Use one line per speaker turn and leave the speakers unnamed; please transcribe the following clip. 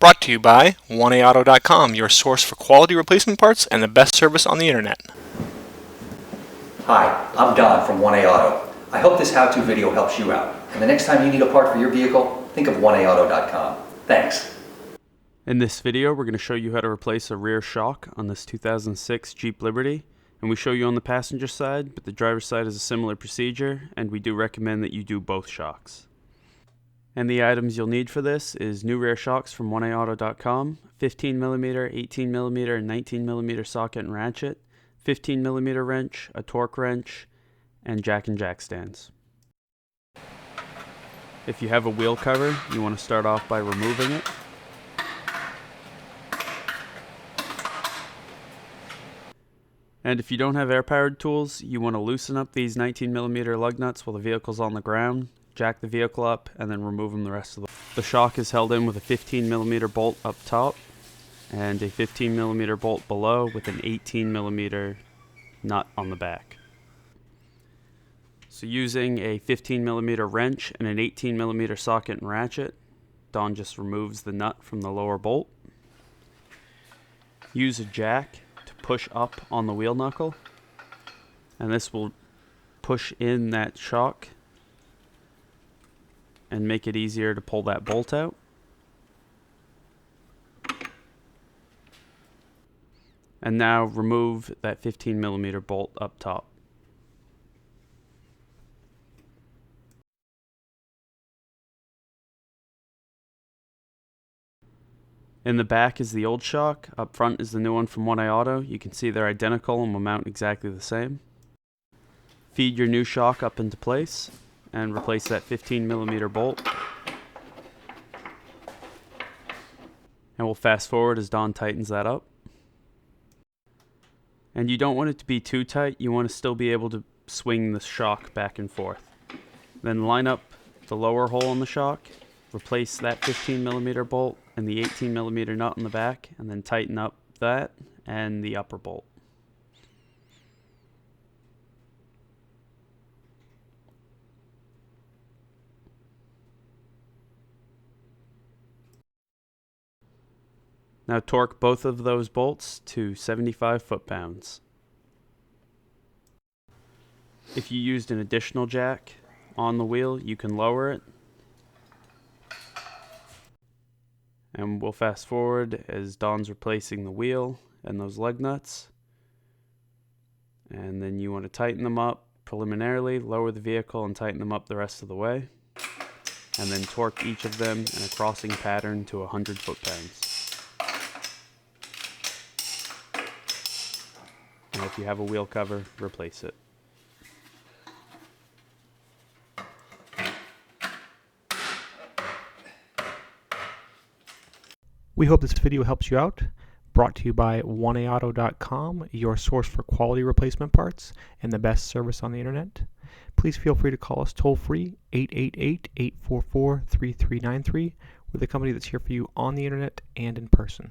Brought to you by 1AAuto.com, your source for quality replacement parts and the best service on the internet.
Hi, I'm Don from 1A Auto. I hope this how-to video helps you out. And the next time you need a part for your vehicle, think of 1AAuto.com. Thanks.
In this video, we're going to show you how to replace a rear shock on this 2006 Jeep Liberty. And we show you on the passenger side, but the driver's side is a similar procedure, and we do recommend that you do both shocks. And the items you'll need for this is new rear shocks from 1AAuto.com, 15mm, 18mm, and 19mm socket and ratchet, 15mm wrench, a torque wrench, and jack stands. If you have a wheel cover, you want to start off by removing it. And if you don't have air-powered tools, you want to loosen up these 19mm lug nuts while the vehicle's on the ground, jack the vehicle up, and then remove them the rest of the way. The shock is held in with a 15mm bolt up top and a 15mm bolt below with an 18mm nut on the back. So using a 15mm wrench and an 18mm socket and ratchet, Don just removes the nut from the lower bolt. Use a jack to push up on the wheel knuckle, and this will push in that shock and make it easier to pull that bolt out. And now remove that 15mm bolt up top. In the back is the old shock, up front is the new one from 1A Auto. You can see they're identical and will mount exactly the same. Feed your new shock up into place and replace that 15mm bolt. And we'll fast forward as Don tightens that up. And you don't want it to be too tight, you want to still be able to swing the shock back and forth. Then line up the lower hole in the shock, replace that 15mm bolt and the 18mm nut in the back, and then tighten up that and the upper bolt. Now torque both of those bolts to 75 foot-pounds. If you used an additional jack on the wheel, you can lower it. And we'll fast forward as Don's replacing the wheel and those lug nuts. And then you want to tighten them up preliminarily, lower the vehicle and tighten them up the rest of the way. And then torque each of them in a crossing pattern to 100 foot-pounds. And if you have a wheel cover, replace it.
We hope this video helps you out. Brought to you by 1AAuto.com, your source for quality replacement parts and the best service on the internet. Please feel free to call us toll-free, 888-844-3393. We're the company that's here for you on the internet and in person.